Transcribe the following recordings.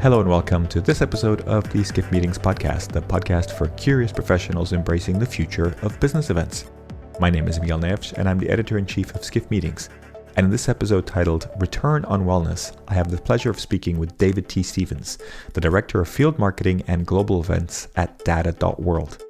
Hello and welcome to this episode of the Skift Meetings podcast, the podcast for curious professionals embracing the future of business events. My name is Miguel Neves and I'm the editor-in-chief of Skift Meetings. And in this episode titled Return on Wellness, I have the pleasure of speaking with David T. Stevens, the Director of Field Marketing and Global Events at data.world.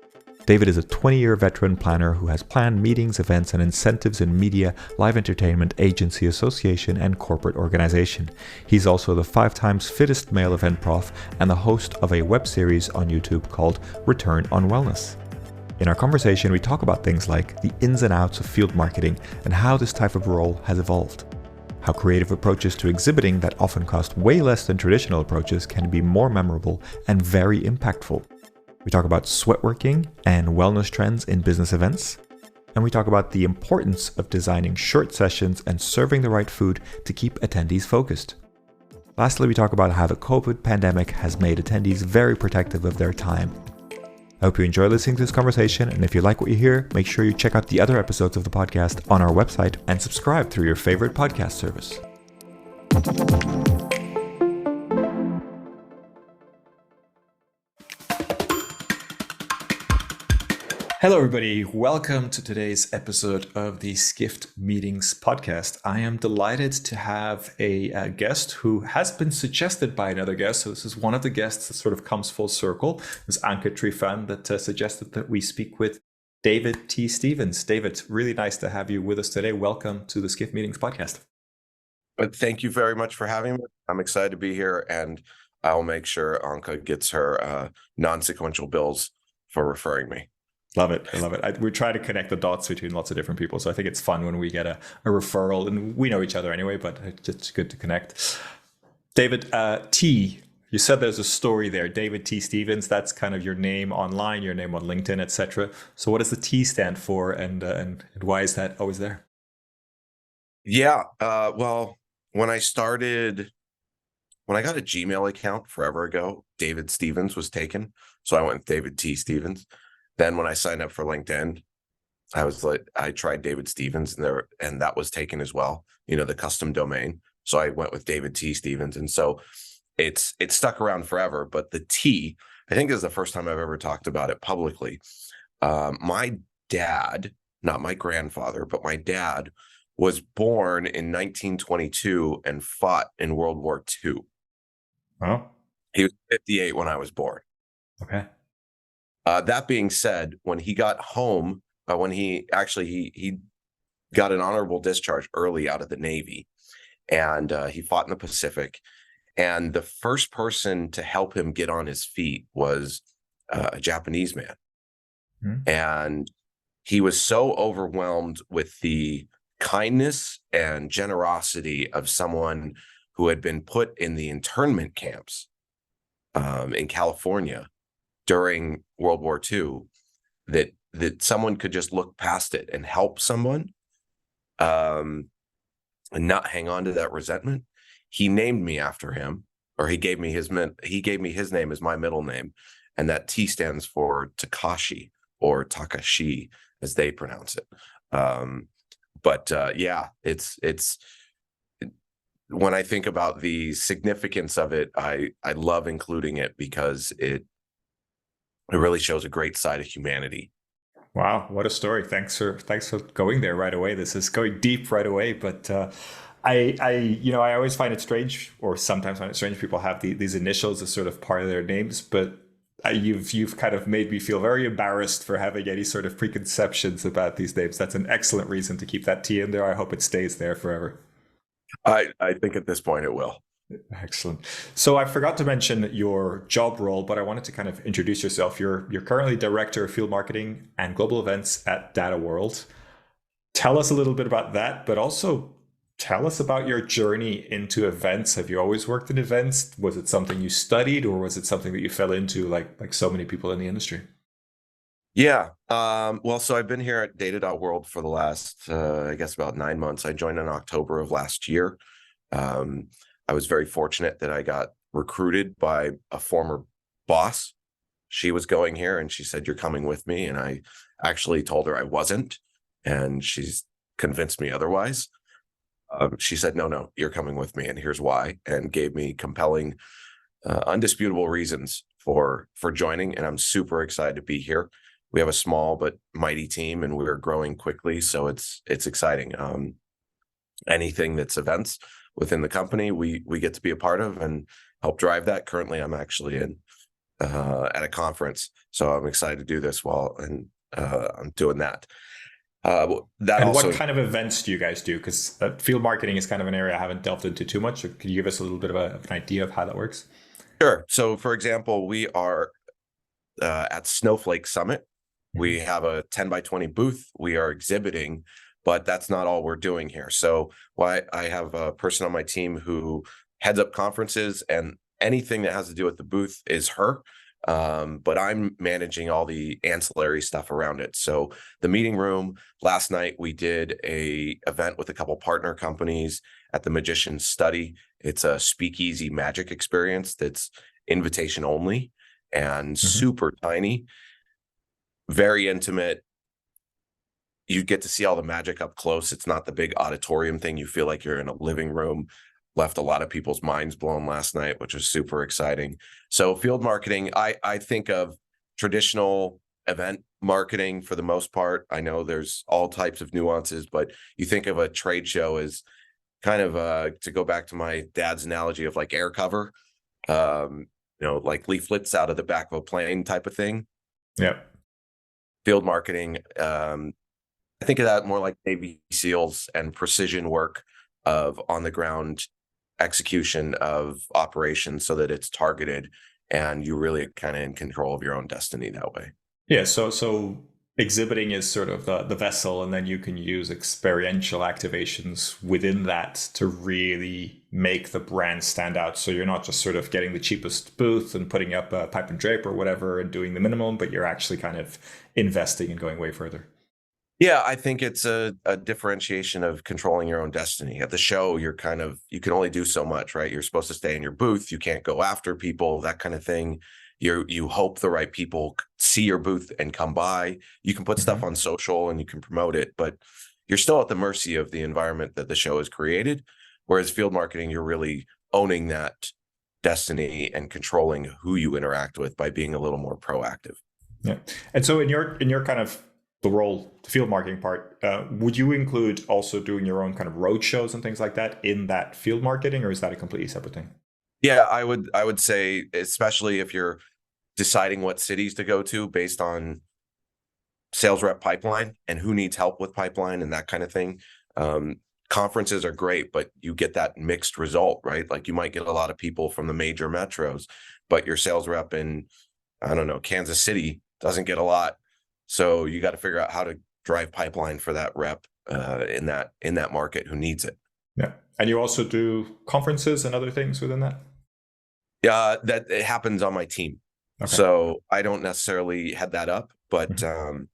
David is a 20-year veteran planner who has planned meetings, events, and incentives in media, live entertainment, agency, association, and corporate organization. He's also the 5 times fittest male event prof and the host of a web series on YouTube called Return on Wellness. In our conversation, we talk about things like the ins and outs of field marketing and how this type of role has evolved. How creative approaches to exhibiting that often cost way less than traditional approaches can be more memorable and very impactful. We talk about sweatworking and wellness trends in business events. And we talk about the importance of designing short sessions and serving the right food to keep attendees focused. Lastly, we talk about how the COVID pandemic has made attendees very protective of their time. I hope you enjoy listening to this conversation, and if you like what you hear, make sure you check out the other episodes of the podcast on our website and subscribe through your favorite podcast service. Hello, everybody. Welcome to today's episode of the Skift Meetings podcast. I am delighted to have a guest who has been suggested by another guest. So this is one of the guests that sort of comes full circle. It's Anke Trifan that suggested that we speak with David T. Stevens. David, really nice to have you with us today. Welcome to the Skift Meetings podcast. But thank you very much for having me. I'm excited to be here, and I'll make sure Anke gets her non-sequential bills for referring me. Love it. I love it. We try to connect the dots between lots of different people. So I think it's fun when we get a referral, and we know each other anyway, but it's just good to connect. David T, you said there's a story there. David T. Stevens, that's kind of your name online, your name on LinkedIn, etc. So what does the T stand for, and why is that always there? Yeah. Well, when I got a Gmail account forever ago, David Stevens was taken. So I went with David T. Stevens. Then when I signed up for LinkedIn, I tried David Stevens, and that was taken as well, the custom domain. So I went with David T. Stevens. And so it's stuck around forever. But the T, I think, is the first time I've ever talked about it publicly. My dad, not my grandfather, but my dad was born in 1922 and fought in World War II. Oh. He was 58 when I was born. Okay. That being said, when he got home, when he got an honorable discharge early out of the Navy, and he fought in the Pacific. And the first person to help him get on his feet was a Japanese man. Mm-hmm. And he was so overwhelmed with the kindness and generosity of someone who had been put in the internment camps in California during World War II, that someone could just look past it and help someone, and not hang on to that resentment. He named me after him, or he gave me his name as my middle name, and that T stands for Takashi, or Takashi as they pronounce it. It's when I think about the significance of it, I love including it because it really shows a great side of humanity. Wow, what a story! Thanks for going there right away. This is going deep right away, but I always find it strange, or sometimes find it strange, people have these initials as sort of part of their names, but you've kind of made me feel very embarrassed for having any sort of preconceptions about these names. That's an excellent reason to keep that T in there. I hope it stays there forever. I think at this point it will. Excellent. So I forgot to mention your job role, but I wanted to kind of introduce yourself. You're currently Director of Field Marketing and Global Events at data.world. Tell us a little bit about that, but also tell us about your journey into events. Have you always worked in events? Was it something you studied, or was it something that you fell into like so many people in the industry? Yeah. So I've been here at data.world for the last, about 9 months. I joined in October of last year. I was very fortunate that I got recruited by a former boss. She was going here and she said, "You're coming with me." And I actually told her I wasn't, and she's convinced me otherwise. She said, no, you're coming with me, and here's why, and gave me compelling undisputable reasons for joining, and I'm super excited to be here. We have a small but mighty team, and we're growing quickly, so it's exciting. Anything that's events within the company, we get to be a part of and help drive that. Currently, I'm actually in at a conference, so I'm excited to do this while I'm doing that. That And what also, kind of events do you guys do? Because field marketing is kind of an area I haven't delved into too much. So could you give us a little bit of an idea of how that works? sure. So, for example, we are at Snowflake Summit. Mm-hmm. We have a 10 by 20 booth. We are exhibiting, but that's not all we're doing here. So I have a person on my team who heads up conferences, and anything that has to do with the booth is her. But I'm managing all the ancillary stuff around it. So the meeting room, last night we did a event with a couple partner companies at the Magician's Study. It's a speakeasy magic experience that's invitation only and Mm-hmm. super tiny, very intimate. You get to see all the magic up close. It's not the big auditorium thing. You feel like you're in a living room. Left a lot of people's minds blown last night, which was super exciting. So field marketing, I think of traditional event marketing for the most part. I know there's all types of nuances, but you think of a trade show as kind of to go back to my dad's analogy of like air cover, like leaflets out of the back of a plane type of thing. Yeah. Field marketing, I think of that more like Navy SEALs and precision work of on the ground execution of operations so that it's targeted and you really kind of in control of your own destiny that way. Yeah. So exhibiting is sort of the vessel, and then you can use experiential activations within that to really make the brand stand out. So you're not just sort of getting the cheapest booth and putting up a pipe and drape or whatever and doing the minimum, but you're actually kind of investing and going way further. Yeah, I think it's a differentiation of controlling your own destiny. At the show, you can only do so much, right? You're supposed to stay in your booth. You can't go after people, that kind of thing. You hope the right people see your booth and come by. You can put stuff Mm-hmm. on social and you can promote it, but you're still at the mercy of the environment that the show has created. Whereas field marketing, you're really owning that destiny and controlling who you interact with by being a little more proactive. Yeah. And so in your kind of the field marketing part, would you include also doing your own kind of road shows and things like that in that field marketing, or is that a completely separate thing? Yeah, I would say, especially if you're deciding what cities to go to based on sales rep pipeline and who needs help with pipeline and that kind of thing. Um, Conferences are great, but you get that mixed result, right? Like you might get a lot of people from the major metros, but your sales rep in, I don't know, Kansas City doesn't get a lot. So you got to figure out how to drive pipeline for that rep in that market who needs it. Yeah. And you also do conferences and other things within that? Yeah, that it happens on my team. Okay. So I don't necessarily head that up, but Mhm.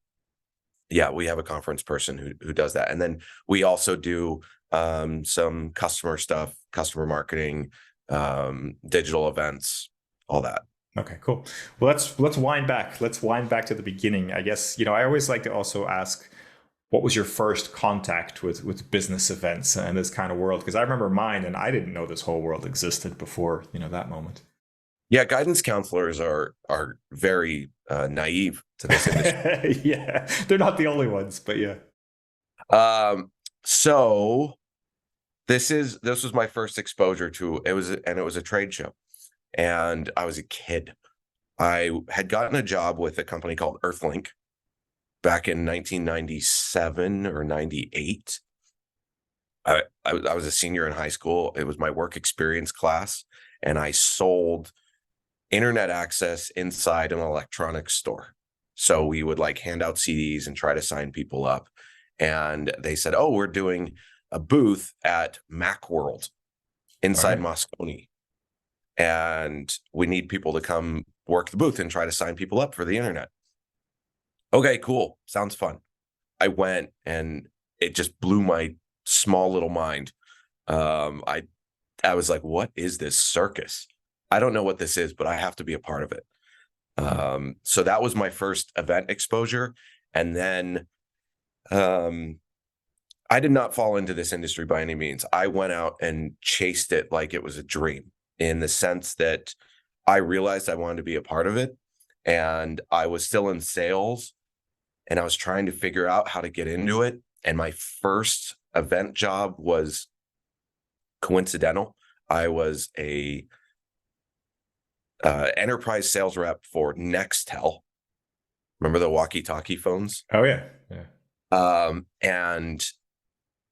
yeah, we have a conference person who does that. And then we also do some customer stuff, customer marketing, digital events, all that. Okay, cool. Well, let's wind back. Let's wind back to the beginning. I guess, I always like to also ask, what was your first contact with business events and this kind of world? Because I remember mine, and I didn't know this whole world existed before, that moment. Yeah, guidance counselors are very naive to this industry. Yeah, they're not the only ones, but yeah. So this was my first exposure to it was a trade show, and I was a kid. I had gotten a job with a company called Earthlink back in 1997 or 98. I was a senior in high school. It was my work experience class, and I sold internet access inside an electronics store. So we would like hand out CDs and try to sign people up. And they said, "Oh, we're doing a booth at Macworld inside Okay. Moscone, and we need people to come work the booth and try to sign people up for the internet." Okay, cool. Sounds fun. I went and it just blew my small little mind. I was like, what is this circus? I don't know what this is, but I have to be a part of it. So that was my first event exposure. And then I did not fall into this industry by any means. I went out and chased it like it was a dream, in the sense that I realized I wanted to be a part of it, and I was still in sales, and I was trying to figure out how to get into it. And my first event job was coincidental. I was a enterprise sales rep for Nextel. Remember the walkie-talkie phones? Oh yeah. And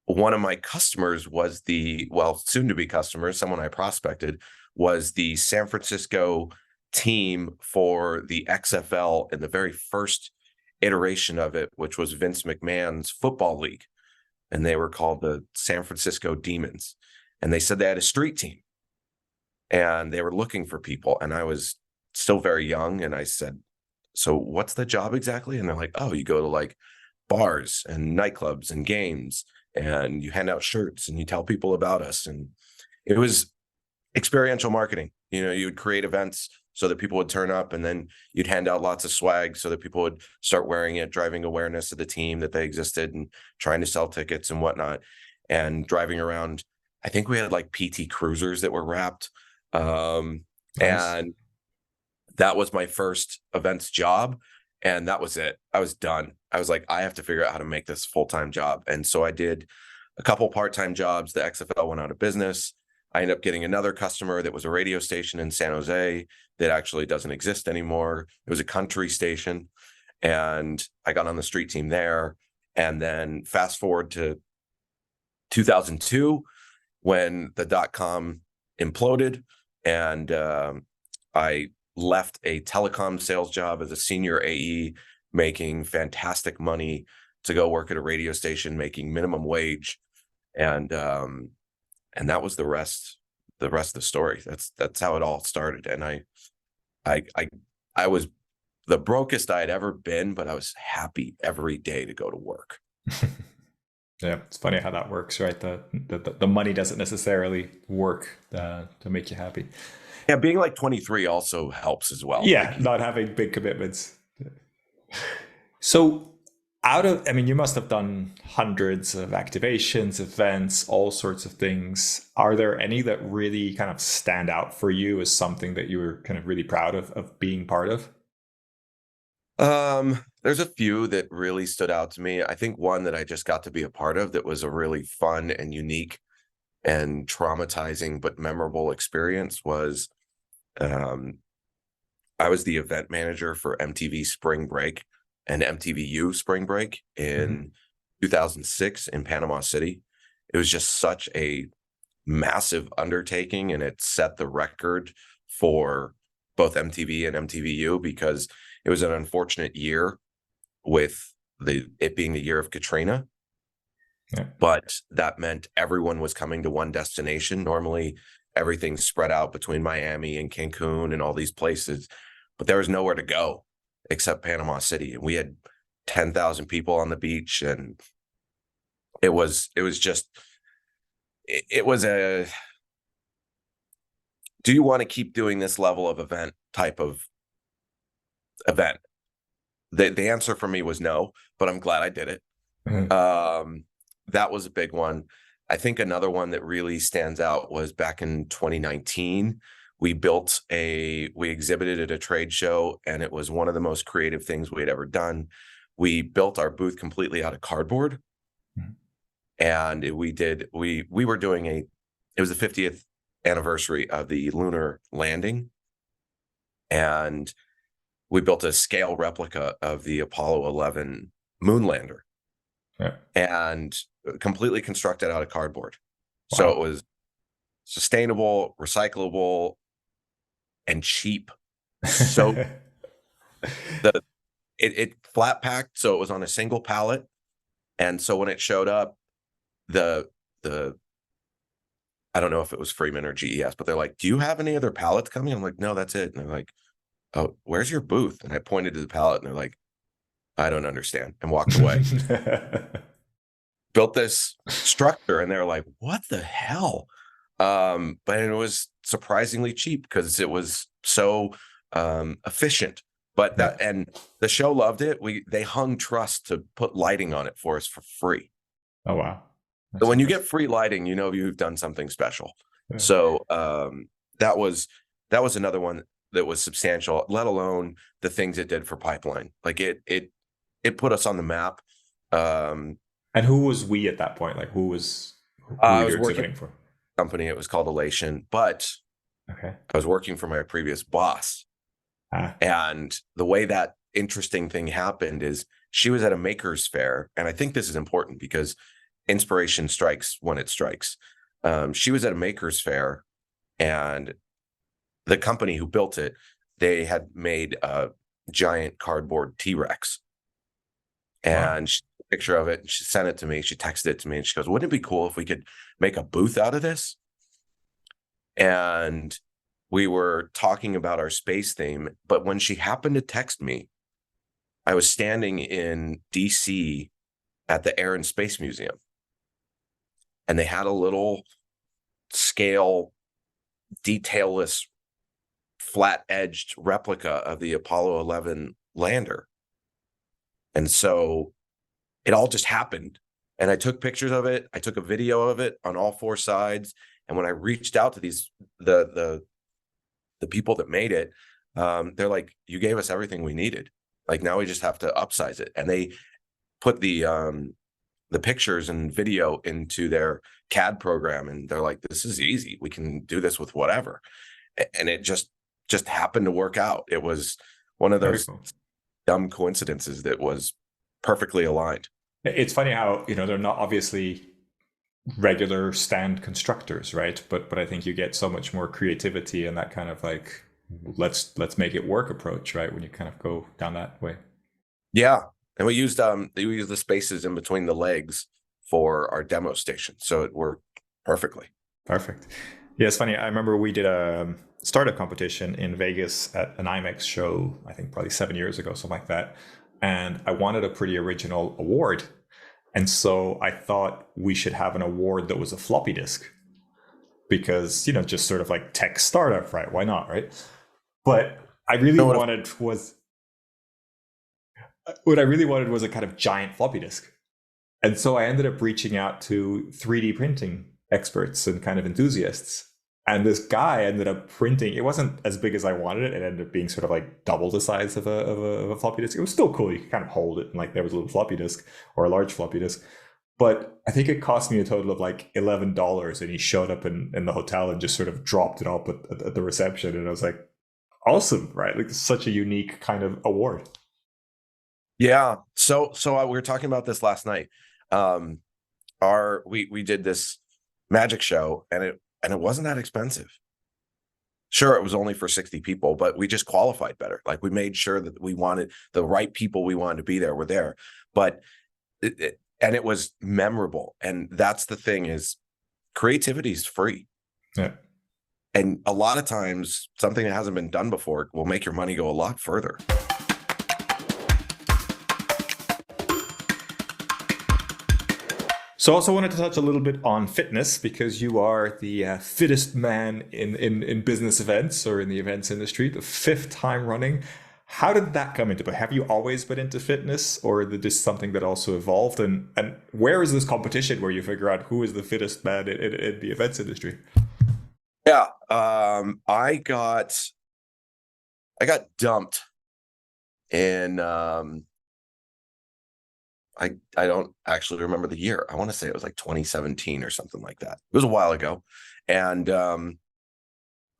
one of my customers was soon to be customer, someone I prospected, was the San Francisco team for the XFL in the very first iteration of it, which was Vince McMahon's football league. And they were called the San Francisco Demons. And they said they had a street team and they were looking for people. And I was still very young. And I said, so what's the job exactly? And they're like, oh, you go to like bars and nightclubs and games, and you hand out shirts and you tell people about us. And it was experiential marketing. You would create events so that people would turn up, and then you'd hand out lots of swag so that people would start wearing it, driving awareness of the team that they existed and trying to sell tickets and whatnot, and driving around. I think we had like PT Cruisers that were wrapped. Nice. And that was my first events job. And that was it. I was done. I was like, I have to figure out how to make this a full-time job. And so I did a couple part-time jobs. The XFL went out of business. I ended up getting another customer that was a radio station in San Jose that actually doesn't exist anymore. It was a country station. And I got on the street team there. And then fast forward to 2002, when the dot-com imploded, and I left a telecom sales job as a senior AE, making fantastic money, to go work at a radio station making minimum wage. And that was the rest of the story. That's how it all started. And I was the brokest I had ever been, but I was happy every day to go to work. Yeah, it's funny how that works, right? The money doesn't necessarily work to make you happy. Yeah, being like 23 also helps as well. Yeah, not having big commitments. So you must have done hundreds of activations, events, all sorts of things. Are there any that really kind of stand out for you as something that you were kind of really proud of being part of? There's a few that really stood out to me. I think one that I just got to be a part of that was a really fun and unique and traumatizing but memorable experience was I was the event manager for MTV Spring Break and MTVU Spring Break in 2006 in Panama City. It was just such a massive undertaking, and it set the record for both MTV and MTVU because it was an unfortunate year with it being the year of Katrina. Yeah. But that meant everyone was coming to one destination. Normally, everything's spread out between Miami and Cancun and all these places, but there was nowhere to go except Panama City. And we had 10,000 people on the beach, and it was a, do you want to keep doing this level of event type of event? The answer for me was no, but I'm glad I did it. That was a big one. I think another one that really stands out was back in 2019. We exhibited at a trade show, and it was one of the most creative things we had ever done. We built our booth completely out of cardboard. And it was the 50th anniversary of the lunar landing. And we built a scale replica of the Apollo 11 moon lander. Yeah. And completely constructed out of cardboard. Wow. So it was sustainable, recyclable, and cheap. So it flat packed, so it was on a single pallet. And so when it showed up, the I don't know if it was Freeman or GES, but they're like, do you have any other pallets coming? I'm like, no, that's it. And they're like, oh, where's your booth? And I pointed to the pallet, and they're like, I don't understand, and walked away. Built this structure, and they're like, what the hell? But it was surprisingly cheap because it was so efficient. But and the show loved it. They hung truss to put lighting on it for us for free. Oh wow. So when you get free lighting, you know you've done something special. Yeah. So that was another one. that was substantial, let alone the things it did for pipeline. Like it put us on the map. And who was we at that point? Like who I were you was working exhibiting for? for a company, it was called Elation, but Okay. I was working for my previous boss. Ah, And the way that interesting thing happened is she was at a makers fair. And I think this is important because inspiration strikes when it strikes. She was at a makers fair, and the company who built it, they had made a giant cardboard T-Rex. wow. And she took a picture of it and she sent it to me. She texted it to me and she goes, "Wouldn't it be cool if we could make a booth out of this?" And we were talking about our space theme. But when she happened to text me, I was standing in DC at the Air and Space Museum, and they had a little scale, detailless, flat edged replica of the Apollo 11 lander. And so it all just happened. And I took pictures of it. I took a video of it on all four sides. And when I reached out to the people that made it, they're like, "You gave us everything we needed. Like now we just have to upsize it." And they put the pictures and video into their CAD program, and they're like, "This is easy. We can do this with whatever." And it just happened to work out. It was one of Very those cool. dumb coincidences that was perfectly aligned. It's funny how, they're not obviously regular stand constructors, right? But I think you get so much more creativity and that kind of like let's make it work approach, right? When you kind of go down that way. Yeah. And we used the spaces in between the legs for our demo station. So it worked perfectly. Perfect. Yeah, it's funny. I remember we did a startup competition in Vegas at an IMEX show, I think probably 7 years ago, something like that. And I wanted a pretty original award. And so I thought we should have an award that was a floppy disk because, just sort of like tech startup, right? Why not, right? But I really So wanted was what I really wanted was a kind of giant floppy disk. And so I ended up reaching out to 3D printing experts and kind of enthusiasts. And this guy ended up printing. It wasn't as big as I wanted it. It ended up being sort of like double the size of a floppy disk. It was still cool. You could kind of hold it, and like there was a little floppy disk or a large floppy disk. But I think it cost me a total of like $11. And he showed up in the hotel and just sort of dropped it up at the reception. And I was like, awesome, right? Like such a unique kind of award. yeah. So we were talking about this last night. We did this magic show, and it wasn't that expensive. Sure, it was only for 60 people, but we just qualified better. Like we made sure that we wanted the right people we wanted to be there were there. But and it was memorable. And that's the thing is creativity is free. Yeah. And a lot of times something that hasn't been done before will make your money go a lot further. So I also wanted to touch a little bit on fitness because you are the fittest man in business events or in the events industry, the fifth time running. How did that come into play? Have you always been into fitness, or is this something that also evolved? And where is this competition where you figure out who is the fittest man in the events industry? Yeah. I got dumped in I don't actually remember the year. I want to say it was like 2017 or something like that. It was a while ago. And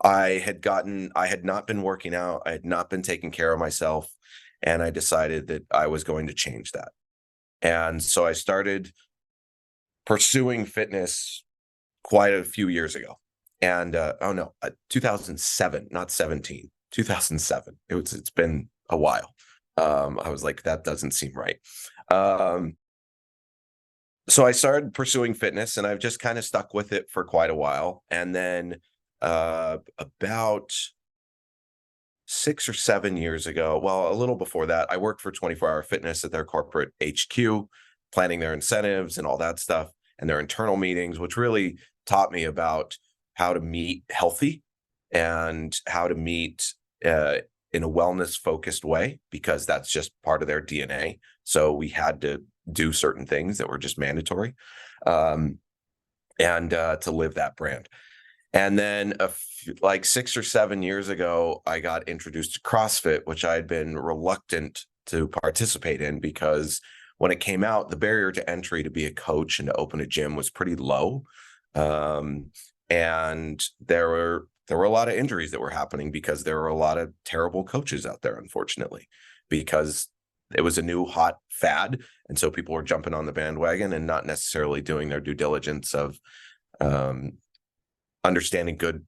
I had not been working out. I had not been taking care of myself. And I decided that I was going to change that. And so I started pursuing fitness quite a few years ago. And 2007, not 17, 2007. It's been a while. I was like, that doesn't seem right. So I started pursuing fitness, and I've just kind of stuck with it for quite a while. And then about 6 or 7 years ago, well, a little before that, I worked for 24 Hour Fitness at their corporate HQ, planning their incentives and all that stuff, and their internal meetings, which really taught me about how to meet healthy and how to meet in a wellness focused way, because that's just part of their DNA. So we had to do certain things that were just mandatory, and to live that brand. And then like 6 or 7 years ago, I got introduced to CrossFit, which I had been reluctant to participate in because when it came out, the barrier to entry to be a coach and to open a gym was pretty low. And there were a lot of injuries that were happening because there were a lot of terrible coaches out there, unfortunately, because it was a new hot fad. And so people were jumping on the bandwagon and not necessarily doing their due diligence of understanding good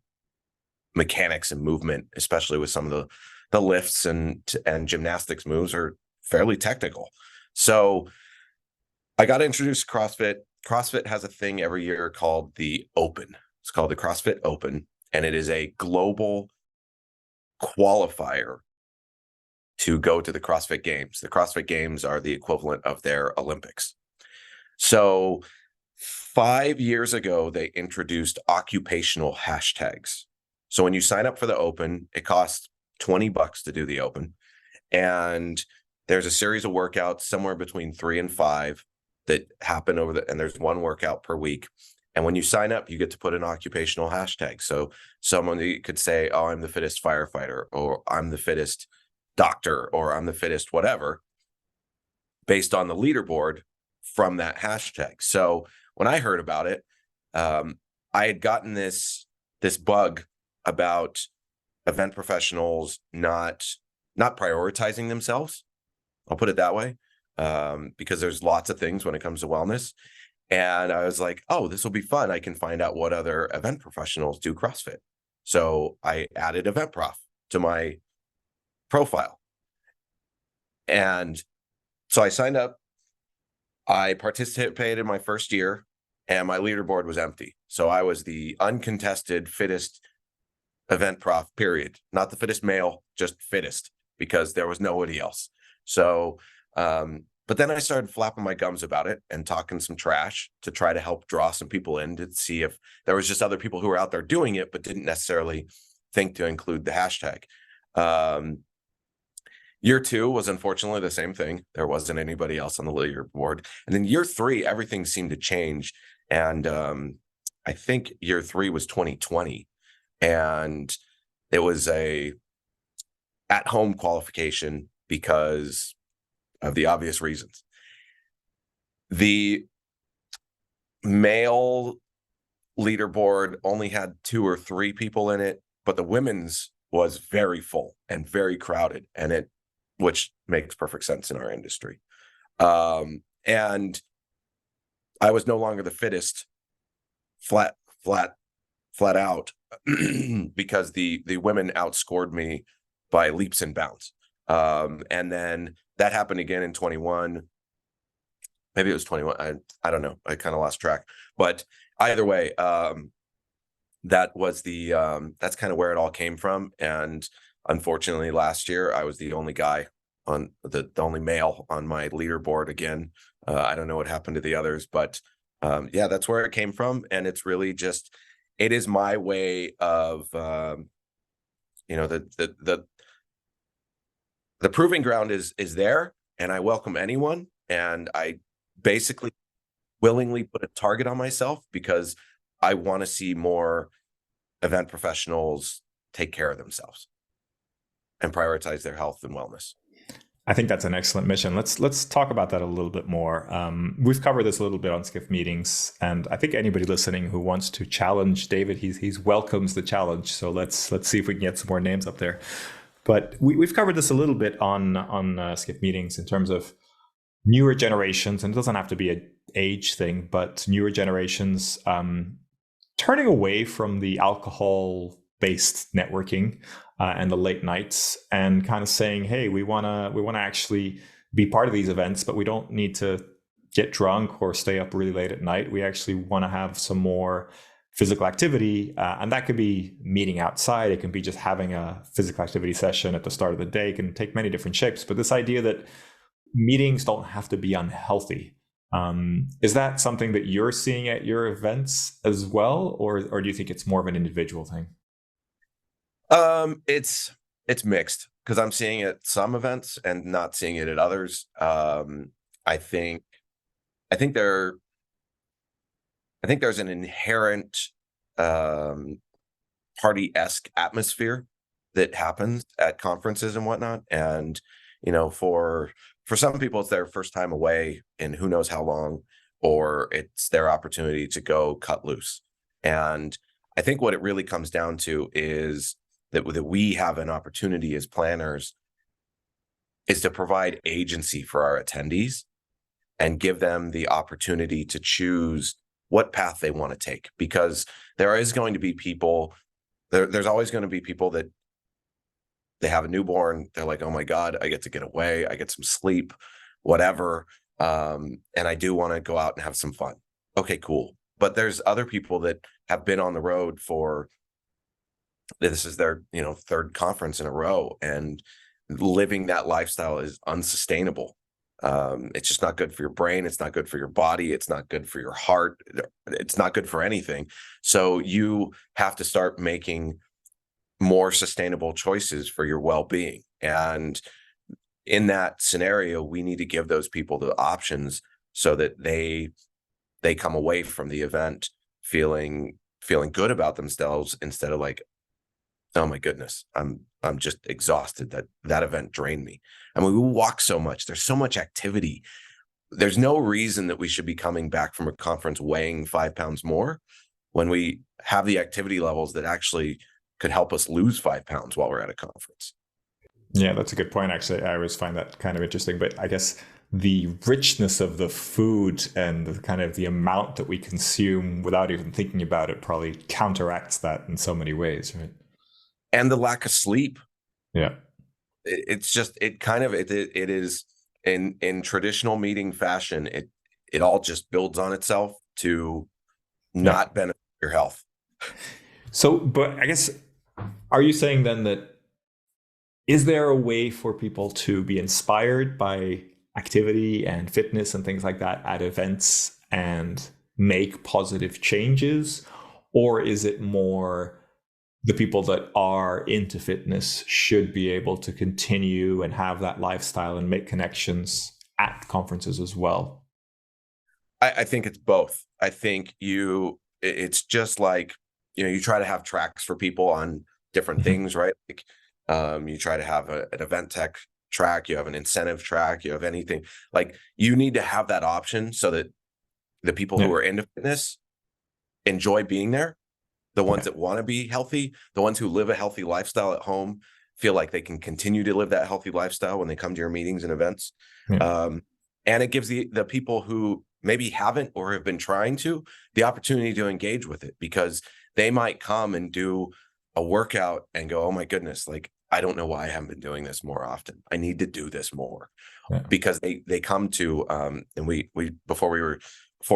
mechanics and movement, especially with some of the lifts and gymnastics moves are fairly technical. So I got introduced to CrossFit. CrossFit has a thing every year called the Open. It's called the CrossFit Open, and it is a global qualifier to go to the CrossFit Games. The CrossFit Games are the equivalent of their Olympics. So 5 years ago, they introduced occupational hashtags. So when you sign up for the Open, it costs $20 to do the Open. And there's a series of workouts, somewhere between 3 and 5, that happen and there's one workout per week. And when you sign up, you get to put an occupational hashtag. So someone could say, oh, I'm the fittest firefighter, or I'm the fittest doctor, or I'm the fittest whatever, based on the leaderboard from that hashtag. So when I heard about it, I had gotten this bug about event professionals not prioritizing themselves. I'll put it that way, because there's lots of things when it comes to wellness. And I was like, oh, this will be fun. I can find out what other event professionals do CrossFit. So I added event prof to my profile. And so I signed up. I participated in my first year, and my leaderboard was empty. So I was the uncontested fittest event prof, period. Not the fittest male, just fittest, because there was nobody else. So, but then I started flapping my gums about it and talking some trash to try to help draw some people in to see if there was just other people who were out there doing it, but didn't necessarily think to include the hashtag. Year 2 was unfortunately the same thing. There wasn't anybody else on the leaderboard. And then year 3, everything seemed to change. And I think year 3 was 2020. And it was a at-home qualification because of the obvious reasons. The male leaderboard only had 2 or 3 people in it, but the women's was very full and very crowded, and which makes perfect sense in our industry. And I was no longer the fittest flat out because the women outscored me by leaps and bounds. And then that happened again in 21. Maybe it was 21. I don't know. I kind of lost track. But either way, that was that's kind of where it all came from. And unfortunately, last year I was the only guy on the only male on my leaderboard again. I don't know what happened to the others, but yeah, that's where it came from. And it's really just, it is my way of, the proving ground is there, and I welcome anyone. And I basically willingly put a target on myself because I want to see more event professionals take care of themselves and prioritize their health and wellness. I think that's an excellent mission. Let's talk about that a little bit more. We've covered this a little bit on Skift Meetings, and I think anybody listening who wants to challenge David, he's welcomes the challenge. So let's see if we can get some more names up there. But we've covered this a little bit on Skift Meetings in terms of newer generations, and it doesn't have to be an age thing, but newer generations turning away from the alcohol-based networking and the late nights, and kind of saying, hey, we want to actually be part of these events, but we don't need to get drunk or stay up really late at night. We actually want to have some more physical activity, and that could be meeting outside. It can be just having a physical activity session at the start of the day. It can take many different shapes, but this idea that meetings don't have to be unhealthy. Is that something that you're seeing at your events as well, or do you think it's more of an individual thing? It's mixed, because I'm seeing it at some events and not seeing it at others. I think there's an inherent party-esque atmosphere that happens at conferences and whatnot. And, for some people, it's their first time away in who knows how long, or it's their opportunity to go cut loose. And I think what it really comes down to is that we have an opportunity as planners is to provide agency for our attendees and give them the opportunity to choose what path they want to take. Because there is going to be people, there's always going to be people that they have a newborn. They're like, oh my God, I get to get away. I get some sleep, whatever. And I do want to go out and have some fun. Okay, cool. But there's other people that have been on the road for, this is their, third conference in a row, and living that lifestyle is unsustainable. It's just not good for your brain. It's not good for your body. It's not good for your heart. It's not good for anything. So you have to start making more sustainable choices for your well-being. And in that scenario, we need to give those people the options so that they come away from the event feeling good about themselves, instead of like, oh my goodness, I'm just exhausted. That event drained me. I mean, we walk so much. There's so much activity. There's no reason that we should be coming back from a conference weighing 5 pounds more when we have the activity levels that actually could help us lose 5 pounds while we're at a conference. Yeah, that's a good point. Actually, I always find that kind of interesting. But I guess the richness of the food and the kind of the amount that we consume without even thinking about it probably counteracts that in so many ways, right? And the lack of sleep. Yeah. It's just, it is in traditional meeting fashion, it all just builds on itself to not benefit your health. So, but I guess, are you saying then that, is there a way for people to be inspired by activity and fitness and things like that at events and make positive changes? Or is it more the people that are into fitness should be able to continue and have that lifestyle and make connections at conferences as well? I think it's both. I think it's just like, you try to have tracks for people on different things, right? Like, you try to have an event tech track, you have an incentive track, you have anything. Like, you need to have that option so that the people who are into fitness enjoy being there. The ones that want to be healthy, the ones who live a healthy lifestyle at home, feel like they can continue to live that healthy lifestyle when they come to your meetings and events. And it gives the people who maybe haven't or have been trying to, the opportunity to engage with it, because they might come and do a workout and go, oh my goodness, like, I don't know why I haven't been doing this more often. I need to do this more. Because they come to, and we before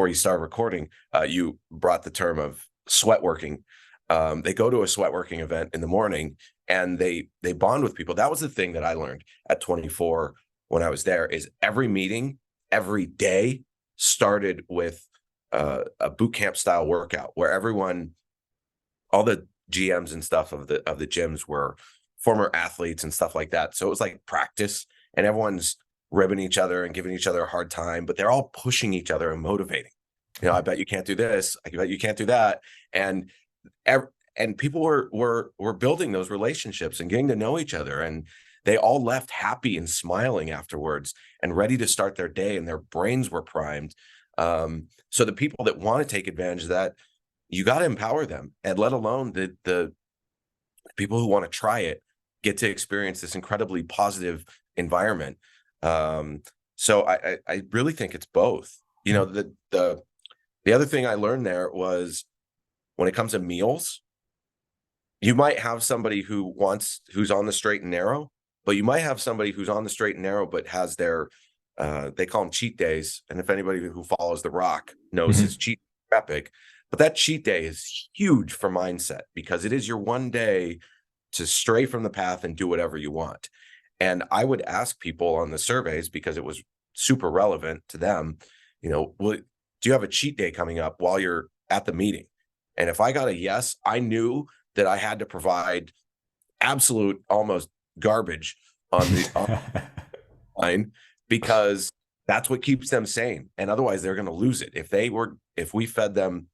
you start recording, you brought the term of sweat working. They go to a sweat working event in the morning and they bond with people. That was the thing that I learned at 24 when I was there, is every meeting, every day started with a boot camp style workout where all the GMs and stuff of the gyms were former athletes and stuff like that. So it was like practice, and everyone's ribbing each other and giving each other a hard time, but they're all pushing each other and motivating. I bet you can't do this. I bet you can't do that. And people were building those relationships and getting to know each other, and they all left happy and smiling afterwards and ready to start their day, and their brains were primed. So the people that want to take advantage of that, you got to empower them, and let alone the people who want to try it get to experience this incredibly positive environment. So I really think it's both. The other thing I learned there was, when it comes to meals, you might have somebody who's on the straight and narrow, but you might have somebody who's on the straight and narrow, but has their, they call them cheat days. And if anybody who follows The Rock knows his cheat epic, but that cheat day is huge for mindset, because it is your one day to stray from the path and do whatever you want. And I would ask people on the surveys, because it was super relevant to them, do you have a cheat day coming up while you're at the meeting? And if I got a yes, I knew that I had to provide absolute almost garbage on the line, because that's what keeps them sane. And otherwise they're going to lose it. If we fed them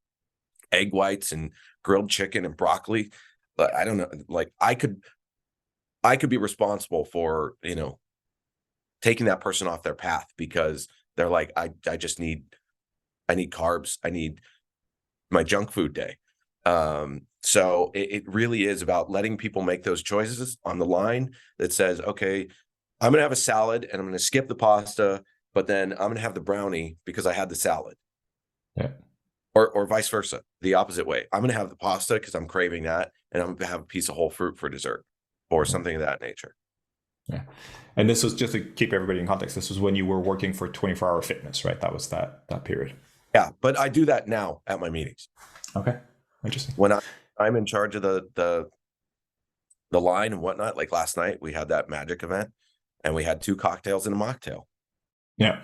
egg whites and grilled chicken and broccoli, But I don't know, like I could be responsible for, taking that person off their path because they're like, I need carbs. I need my junk food day. So it really is about letting people make those choices on the line that says, okay, I'm going to have a salad and I'm going to skip the pasta, but then I'm going to have the brownie because I had the salad. Yeah. Or vice versa, the opposite way. I'm going to have the pasta because I'm craving that, and I'm going to have a piece of whole fruit for dessert or something of that nature. Yeah. And this was just to keep everybody in context. This was when you were working for 24-hour fitness, right? That was that period. Yeah, but I do that now at my meetings. Okay. Interesting. When I'm in charge of the line and whatnot. Like last night, we had that magic event, and we had 2 cocktails and a mocktail. Yeah.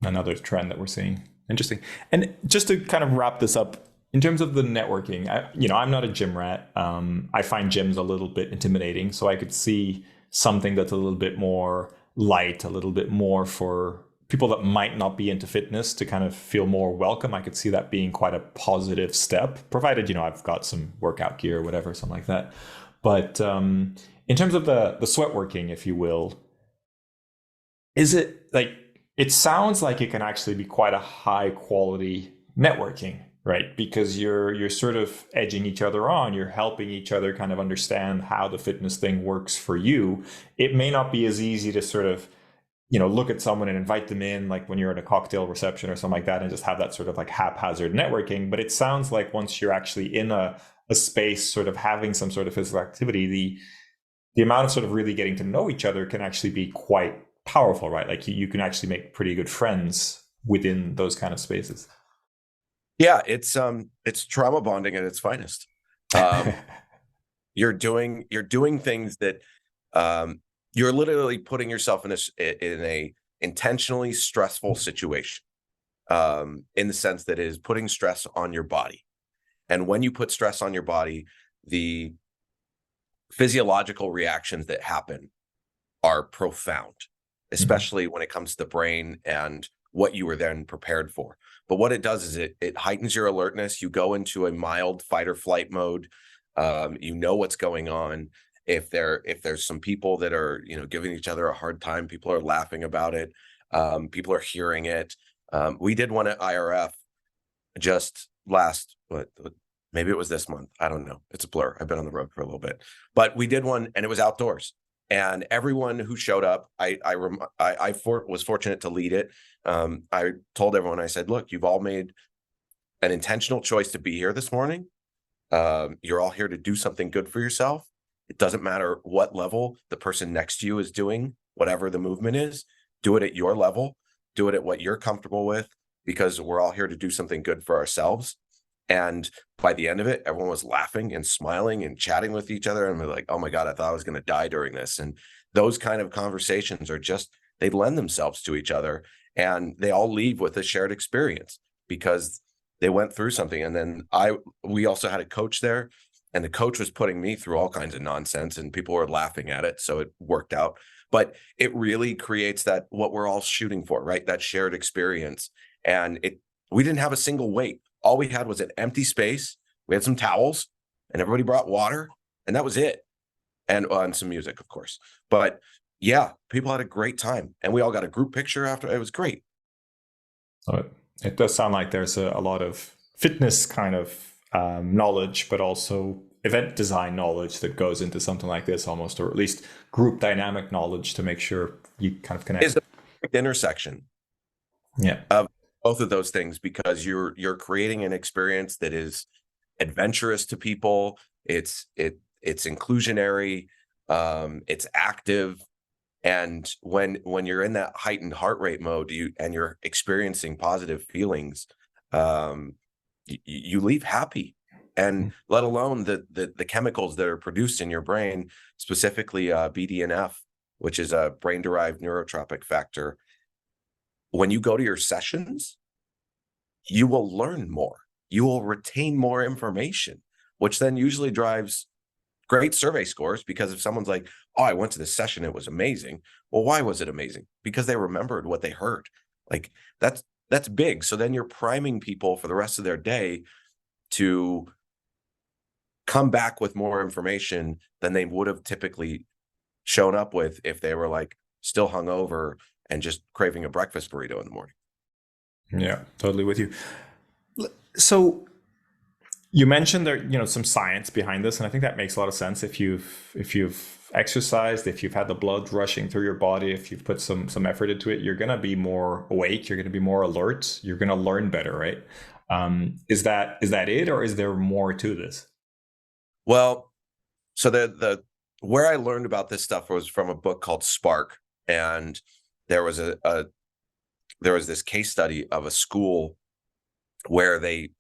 Another trend that we're seeing. Interesting. And just to kind of wrap this up, in terms of the networking, I'm not a gym rat. I find gyms a little bit intimidating, so I could see something that's a little bit more light, a little bit more for people that might not be into fitness to kind of feel more welcome. I could see that being quite a positive step, provided, I've got some workout gear or whatever, something like that. But in terms of the sweat working, if you will, is it like, it sounds like it can actually be quite a high quality networking, right? Because you're sort of edging each other on, you're helping each other kind of understand how the fitness thing works for you. It may not be as easy to sort of, look at someone and invite them in, like when you're at a cocktail reception or something like that, and just have that sort of like haphazard networking. But it sounds like once you're actually in a space sort of having some sort of physical activity, the amount of sort of really getting to know each other can actually be quite powerful, right? Like you can actually make pretty good friends within those kind of spaces. Yeah, it's trauma bonding at its finest. Um, you're doing things that you're literally putting yourself in a intentionally stressful situation. In the sense that it is putting stress on your body. And when you put stress on your body, the physiological reactions that happen are profound, especially when it comes to the brain and what you were then prepared for. But what it does is it heightens your alertness. You go into a mild fight or flight mode. You know what's going on. If there's some people that are giving each other a hard time, people are laughing about it. People are hearing it. We did one at IRF just last, maybe it was this month. I don't know. It's a blur. I've been on the road for a little bit, but we did one and it was outdoors. And everyone who showed up, was fortunate to lead it. I told everyone, I said, look, you've all made an intentional choice to be here this morning. You're all here to do something good for yourself. It doesn't matter what level the person next to you is doing, whatever the movement is, do it at your level, do it at what you're comfortable with, because we're all here to do something good for ourselves. And by the end of it, everyone was laughing and smiling and chatting with each other. And we're like, oh my God, I thought I was going to die during this. And those kind of conversations are they lend themselves to each other, and they all leave with a shared experience because they went through something. And then we also had a coach there, and the coach was putting me through all kinds of nonsense, and people were laughing at it. So it worked out. But it really creates that what we're all shooting for, right? That shared experience. And we didn't have a single weight. All we had was an empty space. We had some towels, and everybody brought water, and that was it. And some music, of course. But yeah, people had a great time, and we all got a group picture after. It was great. So it does sound like there's a lot of fitness kind of knowledge, but also event design knowledge that goes into something like this almost, or at least group dynamic knowledge to make sure you kind of connect. It's a perfect intersection of both of those things, because you're creating an experience that is adventurous to people. It's inclusionary. It's active. And when you're in that heightened heart rate mode, you're experiencing positive feelings, you leave happy. And let alone the chemicals that are produced in your brain, specifically BDNF, which is a brain-derived neurotropic factor. When you go to your sessions, you will learn more. You will retain more information, which then usually drives great survey scores, because if someone's like, oh, I went to this session, it was amazing. Well, why was it amazing? Because they remembered what they heard. Like that's big. So then you're priming people for the rest of their day to come back with more information than they would have typically shown up with if they were like still hungover and just craving a breakfast burrito in the morning. Yeah, totally with you. So you mentioned there, some science behind this, and I think that makes a lot of sense. If you've exercised, if you've had the blood rushing through your body, if you've put some effort into it, you're gonna be more awake. You're gonna be more alert. You're gonna learn better, right? Is that it, or is there more to this? Well, so the where I learned about this stuff was from a book called Spark, and there was there was this case study of a school where they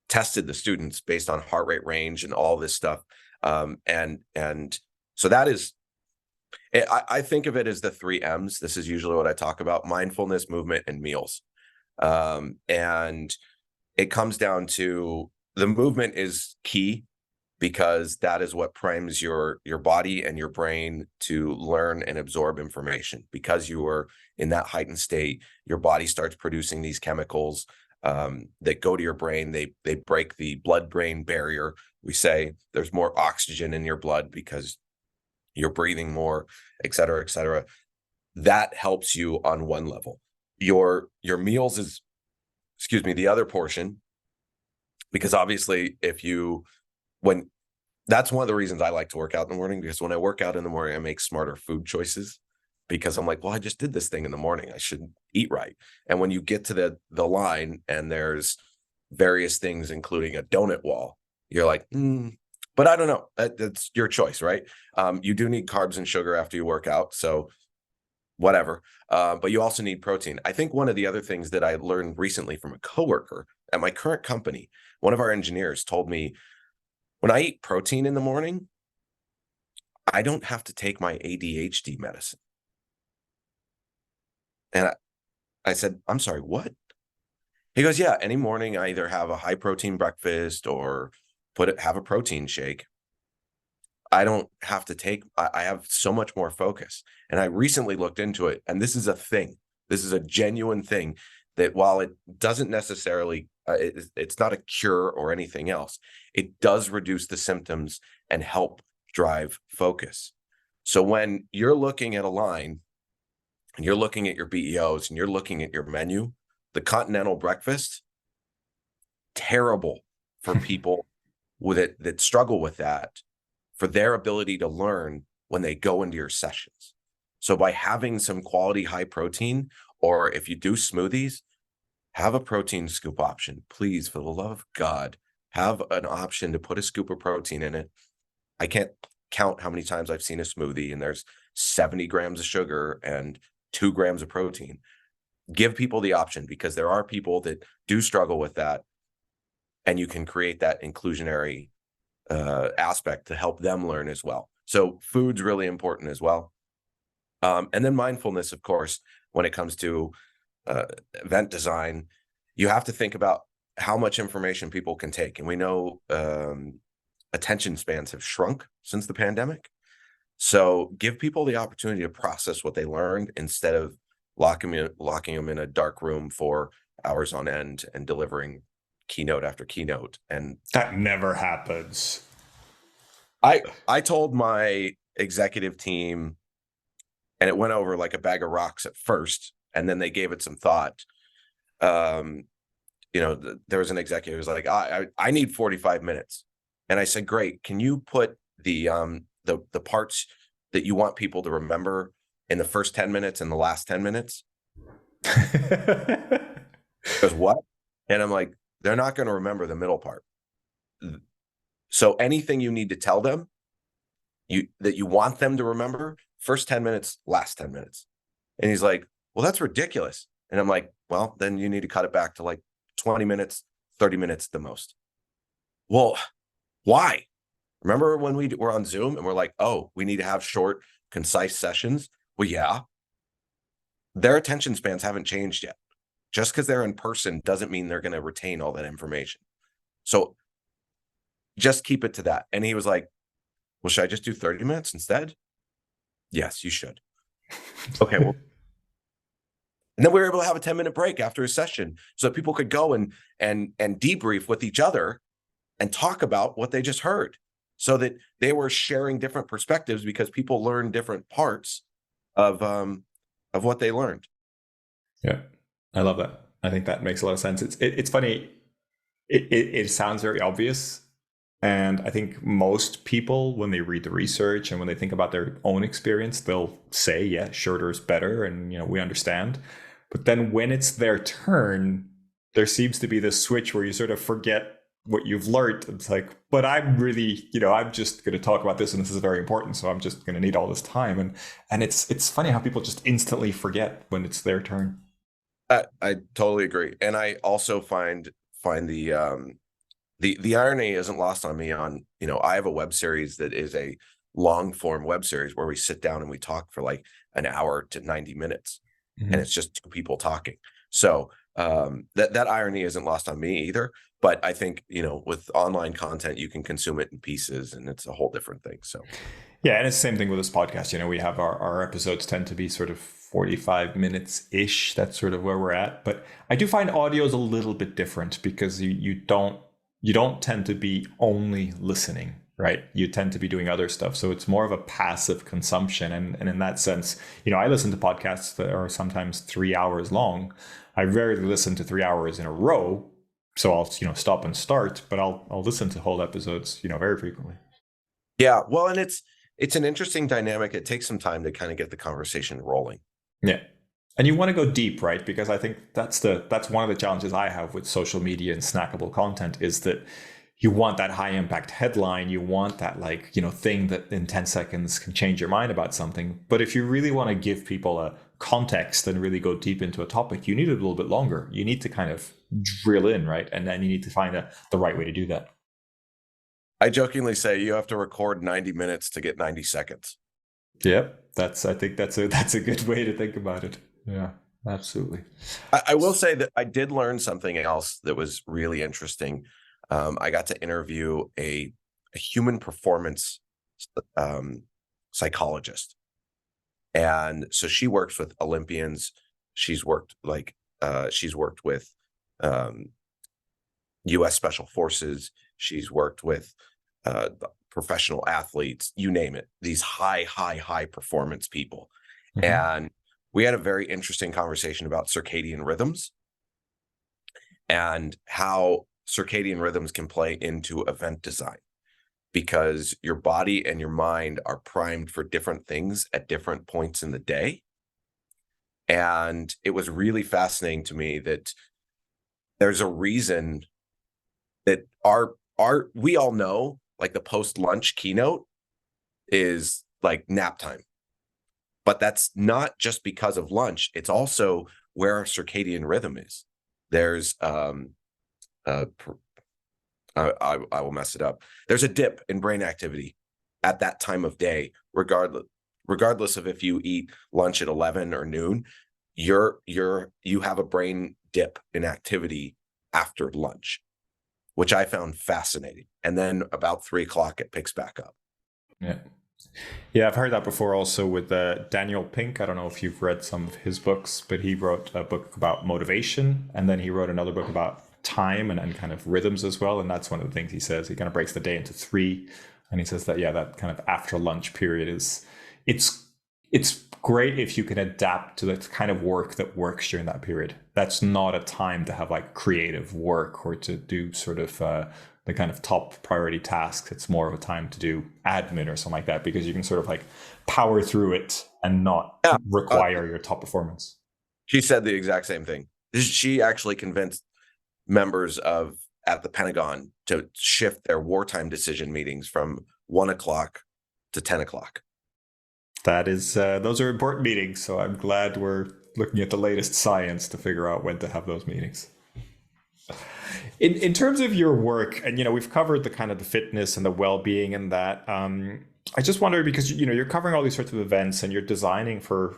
tested the students based on heart rate range and all this stuff. And so that is, I think of it as the 3 M's. This is usually what I talk about: mindfulness, movement, and meals. And it comes down to the movement is key because that is what primes your body and your brain to learn and absorb information. Because you are in that heightened state, your body starts producing these chemicals that go to your brain. They break the blood-brain barrier. We say there's more oxygen in your blood because you're breathing more, et cetera, et cetera. That helps you on one level. Your meals is, excuse me, the other portion, because obviously when that's one of the reasons I like to work out in the morning, because when I work out in the morning, I make smarter food choices because I'm like, well, I just did this thing in the morning. I should eat right. And when you get to the line and there's various things, including a donut wall, you're like, but I don't know. That's your choice, right? You do need carbs and sugar after you work out. So whatever. But you also need protein. I think one of the other things that I learned recently from a coworker at my current company, one of our engineers told me, when I eat protein in the morning, I don't have to take my ADHD medicine. And I said, I'm sorry, what? He goes, yeah, any morning I either have a high protein breakfast or have a protein shake. I don't have to I have so much more focus. And I recently looked into it, and this is a thing. This is a genuine thing that while it doesn't necessarily, it's not a cure or anything else, it does reduce the symptoms and help drive focus. So when you're looking at a line and you're looking at your BEOs and you're looking at your menu, the continental breakfast, terrible for people with it that struggle with that, for their ability to learn when they go into your sessions. So by having some quality high protein, or if you do smoothies, have a protein scoop option. Please, for the love of God, have an option to put a scoop of protein in it. I can't count how many times I've seen a smoothie and there's 70 grams of sugar and 2 grams of protein. Give people the option, because there are people that do struggle with that, and you can create that inclusionary aspect to help them learn as well. So food's really important as well. And then mindfulness, of course, when it comes to event design, you have to think about how much information people can take. And we know attention spans have shrunk since the pandemic. So give people the opportunity to process what they learned instead of locking them in a dark room for hours on end and delivering keynote after keynote. And That never happens. I told my executive team, and it went over like a bag of rocks at first, and then they gave it some thought. There was an executive who was like, I need 45 minutes. And I said, great. Can you put the parts that you want people to remember in the first 10 minutes and the last 10 minutes? Because what? And I'm like, they're not going to remember the middle part. So anything you need to tell them that you want them to remember, first 10 minutes, last 10 minutes. And he's like, well, that's ridiculous. And I'm like, well, then you need to cut it back to like 20 minutes, 30 minutes the most. Well, why? Remember when we were on Zoom and we're like, oh, we need to have short, concise sessions? Well, yeah. Their attention spans haven't changed yet. Just because they're in person doesn't mean they're going to retain all that information. So just keep it to that. And he was like, well, should I just do 30 minutes instead? Yes, you should. Okay, well. And then we were able to have a 10-minute break after a session so that people could go and debrief with each other and talk about what they just heard. so that they were sharing different perspectives because people learn different parts of what they learned. Yeah, I love that. I think that makes a lot of sense. It's funny. It sounds very obvious, and I think most people, when they read the research and when they think about their own experience, they'll say, "Yeah, shorter is better," and we understand. But then when it's their turn, there seems to be this switch where you sort of forget what you've learned. It's like, but I'm really, I'm just going to talk about this, and this is very important, so I'm just going to need all this time. And it's funny how people just instantly forget when it's their turn. I totally agree, and I also find the irony isn't lost on me. I have a web series that is a long form web series where we sit down and we talk for like an hour to 90 minutes, and it's just two people talking. So that irony isn't lost on me either. But I think with online content, you can consume it in pieces, and it's a whole different thing. So Yeah, and it's the same thing with this podcast. We have our episodes tend to be sort of 45 minutes ish. That's sort of where we're at. But I do find audio is a little bit different because you don't tend to be only listening, right? You tend to be doing other stuff. So it's more of a passive consumption. And in that sense, I listen to podcasts that are sometimes 3 hours long. I rarely listen to 3 hours in a row. So I'll, stop and start, but I'll listen to whole episodes, very frequently. yeah, well, and it's an interesting dynamic. It takes some time to kind of get the conversation rolling. Yeah. And you want to go deep, right? Because I think that's one of the challenges I have with social media and snackable content is that you want that high impact headline. You want that thing that in 10 seconds can change your mind about something. But if you really want to give people a context and really go deep into a topic, you need a little bit longer. You need to kind of drill in, right? And then you need to find the right way to do that. I jokingly say you have to record 90 minutes to get 90 seconds. Yep. I think that's a good way to think about it. Yeah, absolutely. I will say that I did learn something else that was really interesting. I got to interview a human performance psychologist, and so she works with Olympians. She's worked with U.S. Special Forces. She's worked with professional athletes, you name it, these high performance people. Mm-hmm. And we had a very interesting conversation about circadian rhythms and how circadian rhythms can play into event design, because your body and your mind are primed for different things at different points in the day. And it was really fascinating to me that there's a reason that we all know, like, the post-lunch keynote is like nap time. But that's not just because of lunch. It's also where our circadian rhythm is. There's I will mess it up. There's a dip in brain activity at that time of day, regardless of if you eat lunch at 11 or noon. You have a brain dip in activity after lunch, which I found fascinating. And then about 3 o'clock, it picks back up. Yeah, I've heard that before also with Daniel Pink. I don't know if you've read some of his books, but he wrote a book about motivation, and then he wrote another book about time and kind of rhythms as well. And that's one of the things he says. He kind of breaks the day into three, and he says that, that kind of after lunch period it's great if you can adapt to the kind of work that works during that period. That's not a time to have like creative work or to do sort of the kind of top priority tasks. It's more of a time to do admin or something like that, because you can sort of like power through it and not require your top performance. She said the exact same thing. She actually convinced members at the Pentagon to shift their wartime decision meetings from 1 o'clock to 10 o'clock. That is, those are important meetings. So I'm glad we're looking at the latest science to figure out when to have those meetings. In terms of your work, and we've covered the kind of the fitness and the well-being and that. I just wonder, because you're covering all these sorts of events and you're designing for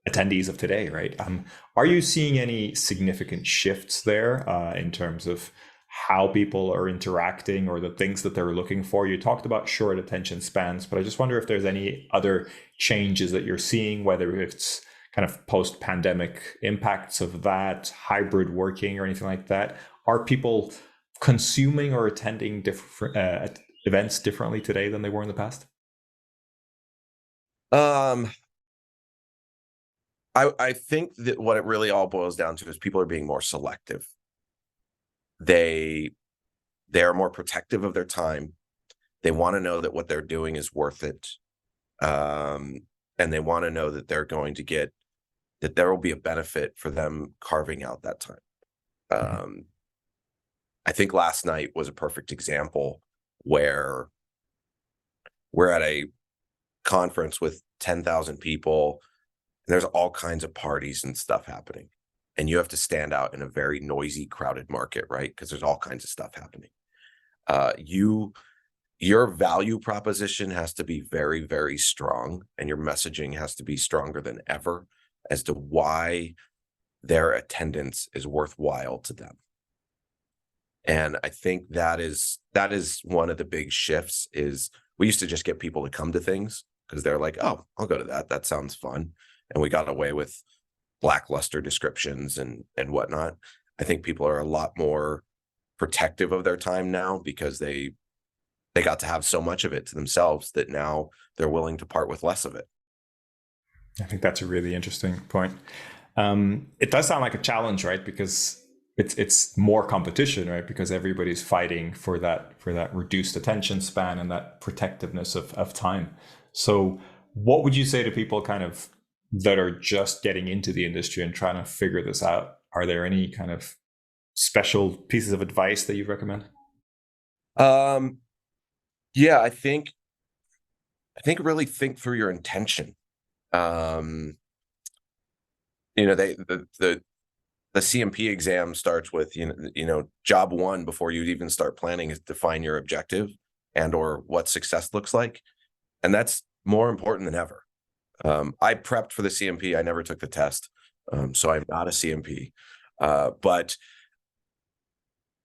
attendees of today, right? Are you seeing any significant shifts there in terms of how people are interacting or the things that they're looking for? You talked about short attention spans, but I just wonder if there's any other changes that you're seeing, whether it's kind of post-pandemic impacts of that, hybrid working or anything like that. Are people consuming or attending different events differently today than they were in the past? Um, I think that what it really all boils down to is people are being more selective. They they are more protective of their time. They want to know that what they're doing is worth it. Um, and they want to know that they're going to get that there will be a benefit for them carving out that time. Mhm. Um, I think last night was a perfect example where we're at a conference with 10,000 people and there's all kinds of parties and stuff happening. And you have to stand out in a very noisy, crowded market, right? Because there's all kinds of stuff happening. You your value proposition has to be very, very strong, and your messaging has to be stronger than ever as to why their attendance is worthwhile to them. And I think that is one of the big shifts is we used to just get people to come to things because they're like, oh, I'll go to that. That sounds fun. And we got away with lackluster descriptions and whatnot. I think people are a lot more protective of their time now because they got to have so much of it to themselves that now they're willing to part with less of it. I think that's a really interesting point. It does sound like a challenge, right? Because it's more competition, right? Because everybody's fighting for that reduced attention span and that protectiveness of time. So, what would you say to people kind of that are just getting into the industry and trying to figure this out? Are there any kind of special pieces of advice that you recommend? Um, yeah, I think really think through your intention. Um, the CMP exam starts with job one before you even start planning is define your objective and or what success looks like, and that's more important than ever. I prepped for the CMP. I never took the test, so I'm not a CMP. But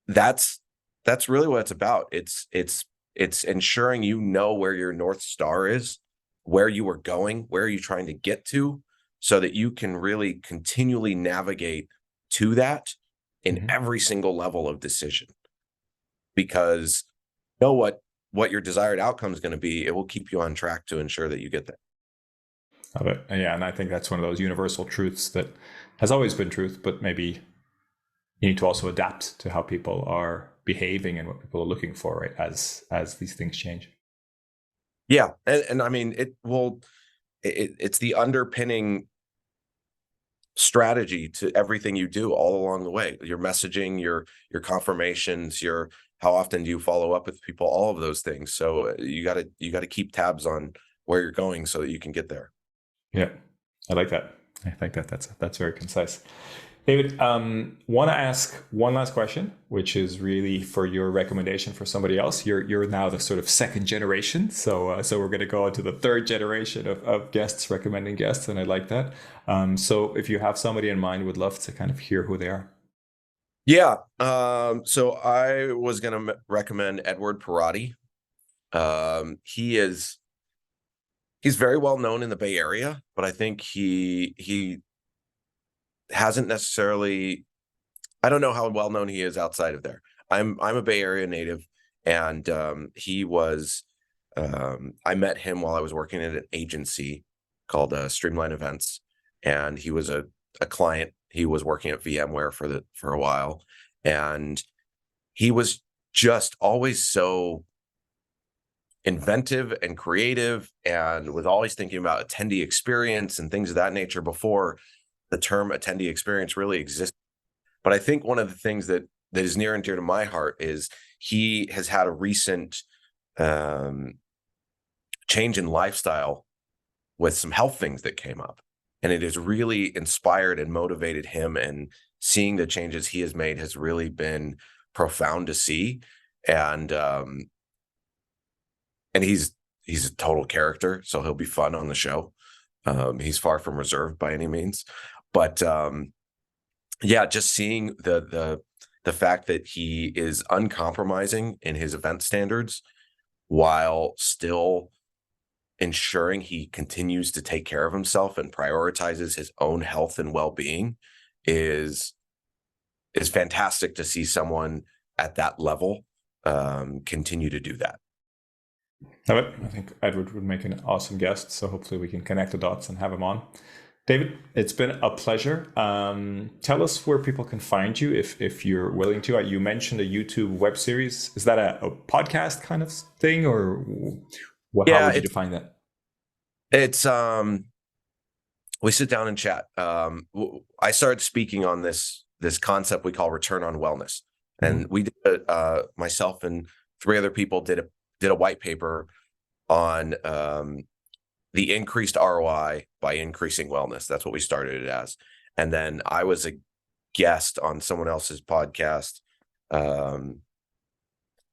that's that's really what it's about. It's ensuring you know where your North Star is, where you are going, where are you trying to get to, so that you can really continually navigate to that in Mm-hmm. every single level of decision. Because you know what your desired outcome is going to be, it will keep you on track to ensure that you get there. Of it, yeah, and I think that's one of those universal truths that has always been truth, but maybe you need to also adapt to how people are behaving and what people are looking for, right? As these things change. Yeah, and I mean it's the underpinning strategy to everything you do all along the way. Your messaging, your confirmations, your how often do you follow up with people, all of those things. So you got to keep tabs on where you're going so that you can get there. Yeah, I like that. I think that's very concise. David, want to ask one last question, which is really for your recommendation for somebody else. You're now the sort of second generation, so we're going to go into the third generation of guests recommending guests, and I like that. So if you have somebody in mind, would love to kind of hear who they are. Yeah. So I was going to recommend Edward Parati. He's very well known in the Bay Area, but I think he hasn't necessarily. I don't know how well known he is outside of there. I'm a Bay Area native, and he was. I met him while I was working at an agency called Streamline Events, and he was a client. He was working at VMware for a while, and he was just always so inventive and creative, and was always thinking about attendee experience and things of that nature before the term attendee experience really existed. But I think one of the things that is near and dear to my heart is he has had a recent um, change in lifestyle with some health things that came up, and it has really inspired and motivated him. And seeing the changes he has made has really been profound to see. And and he's a total character, so he'll be fun on the show. He's far from reserved by any means, but yeah, just seeing the fact that he is uncompromising in his event standards while still ensuring he continues to take care of himself and prioritizes his own health and well-being is is fantastic to see someone at that level continue to do that. Love it. I think Edward would make an awesome guest. So hopefully we can connect the dots and have him on. David, it's been a pleasure. Tell us where people can find you if you're willing to. You mentioned a YouTube web series. Is that a podcast kind of thing, or what? How Yeah, would you define that? it's we sit down and chat. I started speaking on this concept we call return on wellness, and we did myself and three other people did a white paper on the increased ROI by increasing wellness. That's what we started it as. And then I was a guest on someone else's podcast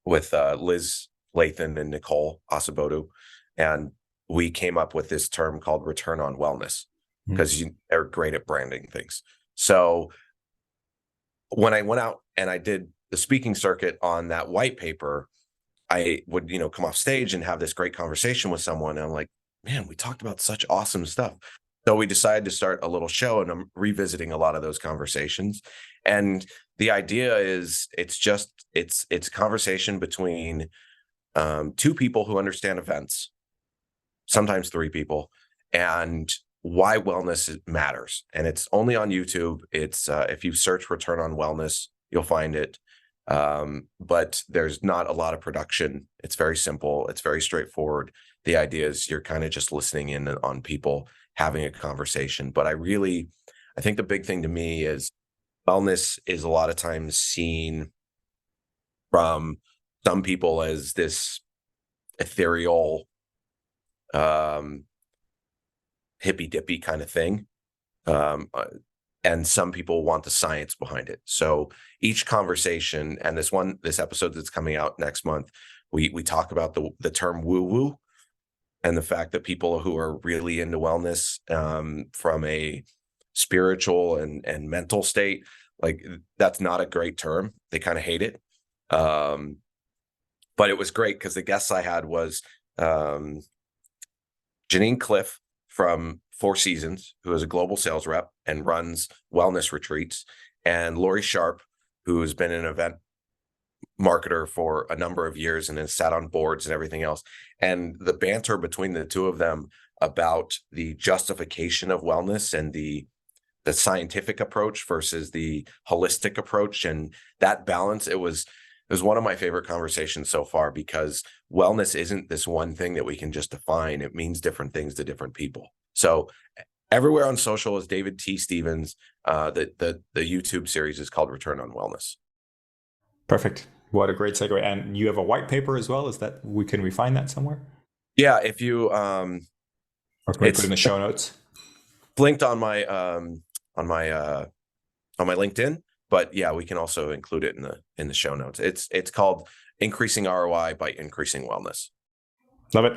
with Liz Lathan and Nicole Asabodu. And we came up with this term called return on wellness because they're great at branding things. So when I went out and I did the speaking circuit on that white paper, I would, come off stage and have this great conversation with someone. And I'm like, man, we talked about such awesome stuff. So we decided to start a little show, and I'm revisiting a lot of those conversations. And the idea is it's a conversation between two people who understand events, sometimes three people, and why wellness matters. And it's only on YouTube. It's if you search return on wellness, you'll find it. But there's not a lot of production. It's very simple. It's very straightforward. The idea is you're kind of just listening in on people having a conversation. But I think the big thing to me is wellness is a lot of times seen from some people as this ethereal, hippy dippy kind of thing. And some people want the science behind it. So each conversation, and this episode that's coming out next month, we talk about the term woo woo and the fact that people who are really into wellness from a spiritual and mental state, like that's not a great term. They kind of hate it. But it was great because the guests I had was Janine Cliff from Four Seasons, who is a global sales rep and runs wellness retreats, and Lori Sharp, who has been an event marketer for a number of years and has sat on boards and everything else. And the banter between the two of them about the justification of wellness and the scientific approach versus the holistic approach, and that balance, it was one of my favorite conversations so far, because wellness isn't this one thing that we can just define. It means different things to different people. So everywhere on social is David T. Stevens. The YouTube series is called Return on Wellness. Perfect. What a great segue. And you have a white paper as well. Is that can we find that somewhere? Yeah, if you or can we put it in the show notes? Linked on my LinkedIn, but yeah, we can also include it in the show notes. It's called Increasing ROI by Increasing Wellness. Love it.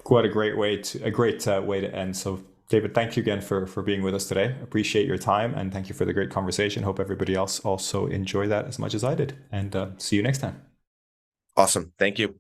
What a great way to end. So David, thank you again for being with us today. Appreciate your time, and thank you for the great conversation. Hope everybody else also enjoyed that as much as I did, and see you next time. Awesome. Thank you.